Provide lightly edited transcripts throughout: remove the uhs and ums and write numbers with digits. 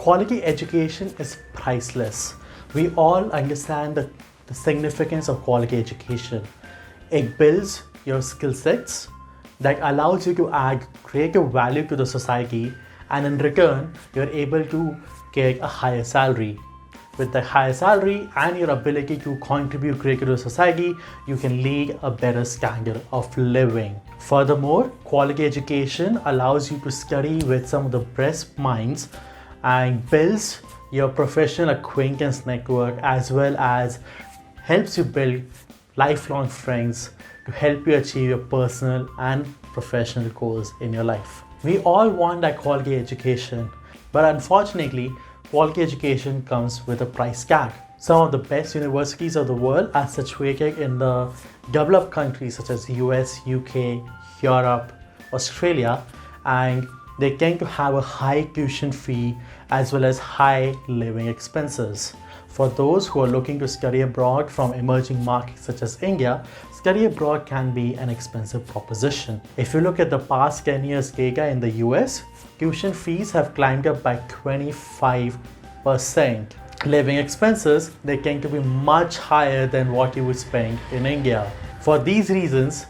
Quality education is priceless. We all understand the significance of quality education. It builds your skill sets that allows you to add creative value to the society, and in return, you're able to get a higher salary. With the higher salary and your ability to contribute greatly to society, you can lead a better standard of living. Furthermore, quality education allows you to study with some of the best minds and builds your professional acquaintance network, as well as helps you build lifelong friends to help you achieve your personal and professional goals in your life. We all want that quality education, but unfortunately, quality education comes with a price tag. Some of the best universities of the world are situated in the developed countries such as US, UK, Europe, Australia, and they tend to have a high tuition fee as well as high living expenses. For those who are looking to study abroad from emerging markets such as India, study abroad can be an expensive proposition. If you look at the past 10 years data in the US, tuition fees have climbed up by 25%. Living expenses, they tend to be much higher than what you would spend in India. For these reasons,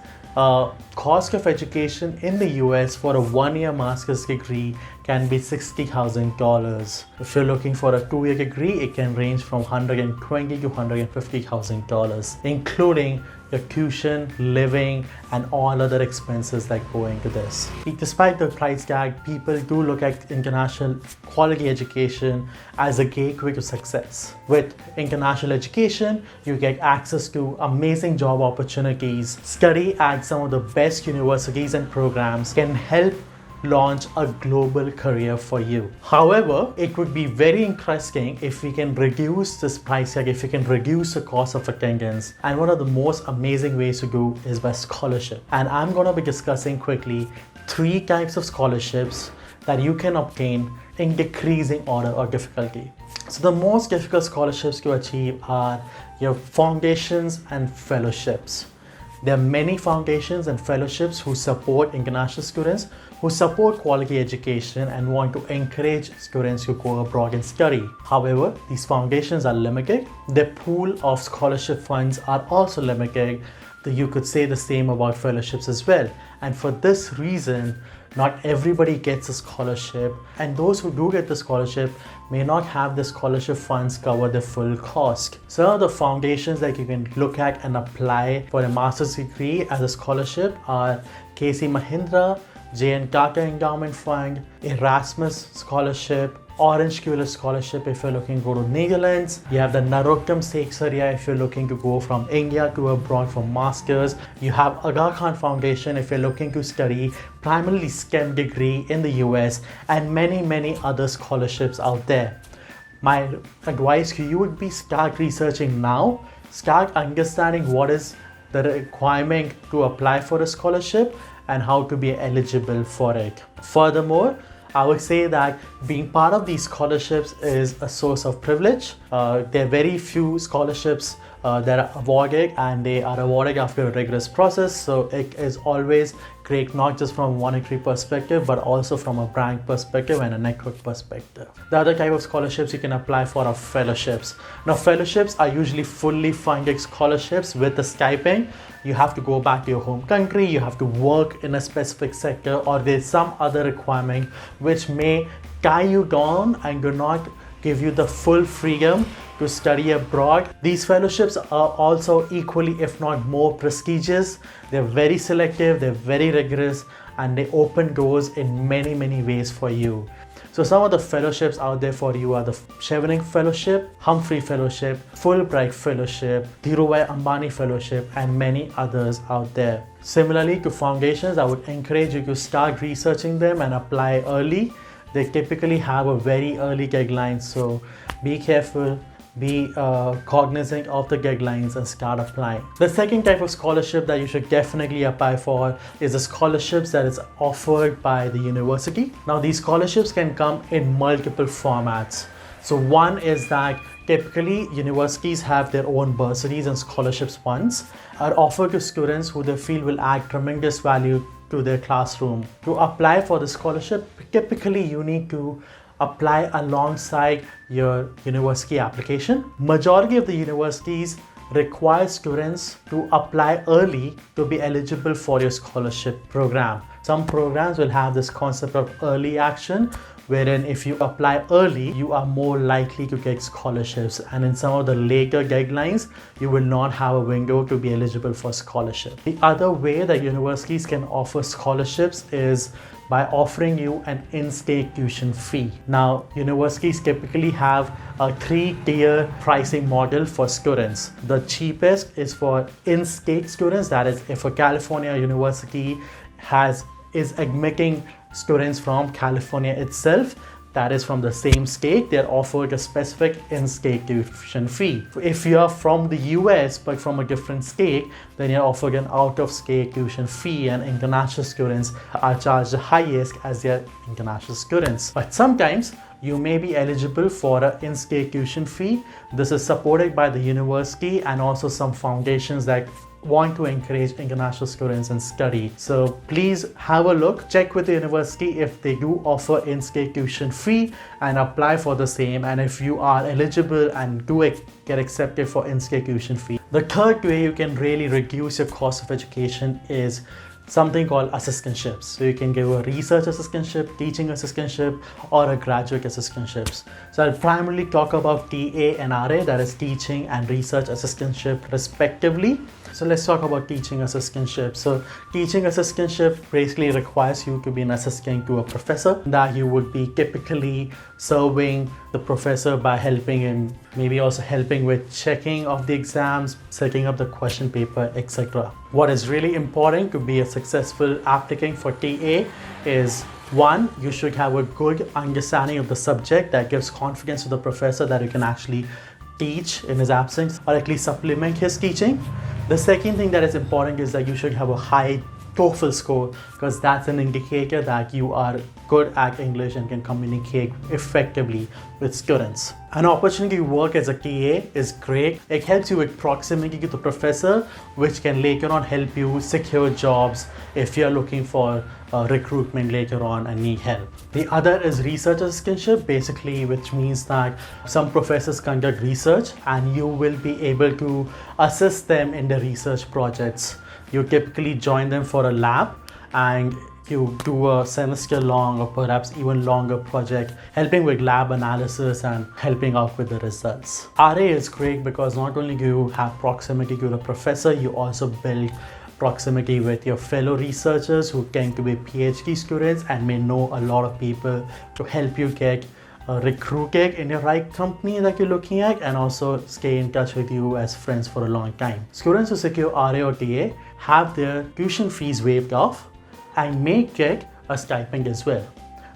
cost of education in the US for a one-year master's degree can be $60,000. If you're looking for a two-year degree, it can range from $120,000 to $150,000, including your tuition, living, and all other expenses that go into this. Despite the price tag, people do look at international quality education as a gateway to success. With international education, you get access to amazing job opportunities. Study at some of the best universities and programs can help launch a global career for you. However, it would be very interesting if we can reduce this price tag, if we can reduce the cost of attendance. And one of the most amazing ways to do is by scholarship. And I'm going to be discussing quickly 3 types of scholarships that you can obtain in decreasing order or difficulty. So the most difficult scholarships to achieve are your foundations and fellowships. There are many foundations and fellowships who support international students, who support quality education and want to encourage students to go abroad and study. However, these foundations are limited. The pool of scholarship funds are also limited. You could say the same about fellowships as well. And for this reason, not everybody gets a scholarship, and those who do get the scholarship may not have the scholarship funds cover the full cost. So the foundations that you can look at and apply for a master's degree as a scholarship are K.C. Mahindra, J.N. Tata Endowment Fund, Erasmus Scholarship, Orange Scholar Scholarship if you're looking to go to Netherlands. You have the Narottam Seksaria if you're looking to go from India to abroad for masters. You have Aga Khan Foundation if you're looking to study primarily STEM degree in the US, and many other scholarships out there. My advice to you would be start researching now, start understanding what is the requirement to apply for a scholarship and how to be eligible for it. Furthermore, I would say that being part of these scholarships is a source of privilege. There are very few scholarships that are awarded, and they are awarded after a rigorous process. So it is always great, not just from a monetary perspective, but also from a brand perspective and a network perspective. The other type of scholarships you can apply for are fellowships. Now, fellowships are usually fully funded scholarships with a stipend. You have to go back to your home country, you have to work in a specific sector, or there's some other requirement which may tie you down and do not give you the full freedom to study abroad. These fellowships are also equally, if not more, prestigious. They're very selective, they're very rigorous, and they open doors in many ways for you. So some of the fellowships out there for you are the Chevening Fellowship, Humphrey Fellowship, Fulbright Fellowship, Dhirubhai Ambani Fellowship, and many others out there. Similarly to foundations, I would encourage you to start researching them and apply early. They typically have a very early deadline, so be careful, be cognizant of the deadlines and start applying. The second type of scholarship that you should definitely apply for is the scholarships that is offered by the university. Now, these scholarships can come in multiple formats. So one is that typically universities have their own bursaries and scholarships funds are offered to students who they feel will add tremendous value to their classroom. To apply for the scholarship, typically you need to apply alongside your university application. Majority of the universities require students to apply early to be eligible for your scholarship program. Some programs will have this concept of early action, wherein if you apply early, you are more likely to get scholarships. And in some of the later guidelines, you will not have a window to be eligible for scholarship. The other way that universities can offer scholarships is by offering you an in-state tuition fee. Now, universities typically have a 3-tier pricing model for students. The cheapest is for in-state students, that is, if a California university is admitting students from California itself, that is from the same state, they're offered a specific in-state tuition fee. If you are from the US but from a different state, then you're offered an out-of-state tuition fee, and international students are charged the highest as they're international students. But sometimes you may be eligible for an in-state tuition fee. This is supported by the university and also some foundations that want to encourage international students and study. So please have a look, check with the university if they do offer in-state tuition fee and apply for the same, and if you are eligible and do get accepted for in-state tuition fee. The third way you can really reduce your cost of education is something called assistantships. So you can give a research assistantship, teaching assistantship, or a graduate assistantships. So I'll primarily talk about TA and RA, that is teaching and research assistantship respectively. So let's talk about teaching assistantship. So teaching assistantship basically requires you to be an assistant to a professor, that you would be typically serving the professor by helping him, maybe also helping with checking of the exams, setting up the question paper, etc. What is really important to be a successful applicant for TA is, one, you should have a good understanding of the subject that gives confidence to the professor that you can actually teach in his absence or at least supplement his teaching. The second thing that is important is that you should have a high TOEFL score, because that's an indicator that you are good at English and can communicate effectively with students. An opportunity to work as a TA is great. It helps you with proximity to the professor, which can later on help you secure jobs if you're looking for recruitment later on and need help. The other is research assistantship, basically, which means that some professors conduct research and you will be able to assist them in the research projects. You typically join them for a lab and you do a semester long or perhaps even longer project, helping with lab analysis and helping out with the results. RA is great because not only do you have proximity to the professor, you also build proximity with your fellow researchers who tend to be PhD students and may know a lot of people to help you get recruited in the right company that you're looking at, and also stay in touch with you as friends for a long time. Students who secure RA or TA have their tuition fees waived off and may get a stipend as well.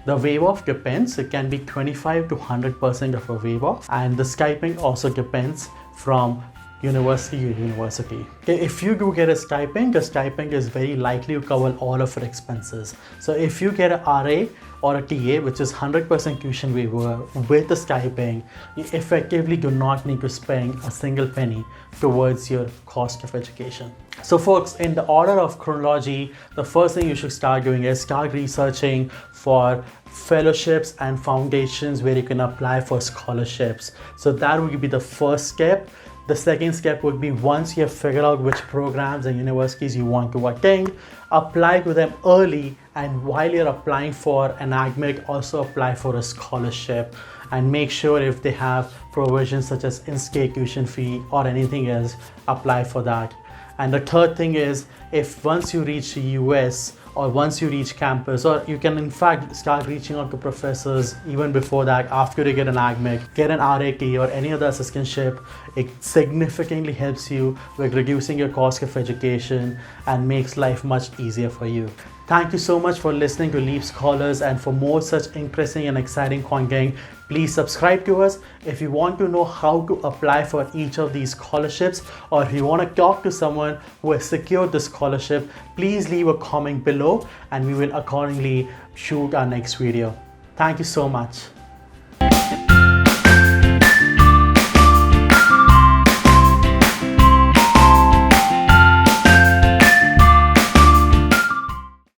The waive off depends, it can be 25 to 100% of a waive off, and the stipend also depends from university to university. Okay, if you do get a stipend, the stipend is very likely to cover all of your expenses. So if you get an RA or a TA, which is 100% tuition waiver with a stipend, you effectively do not need to spend a single penny towards your cost of education. So folks, in the order of chronology, the first thing you should start doing is start researching for fellowships and foundations where you can apply for scholarships. So that would be the first step. The second step would be, once you have figured out which programs and universities you want to attend, apply to them early, and while you're applying for an admit, also apply for a scholarship and make sure if they have provisions such as in-state tuition fee or anything else, apply for that. And the third thing is, if once you reach the US or once you reach campus, or you can in fact start reaching out to professors even before that, after you get an AGMEC, get an RAT or any other assistantship, it significantly helps you with reducing your cost of education and makes life much easier for you. Thank you so much for listening to Leap Scholars, and for more such interesting and exciting content, please subscribe to us. If you want to know how to apply for each of these scholarships, or if you want to talk to someone who has secured the scholarship, please leave a comment below and we will accordingly shoot our next video. Thank you so much.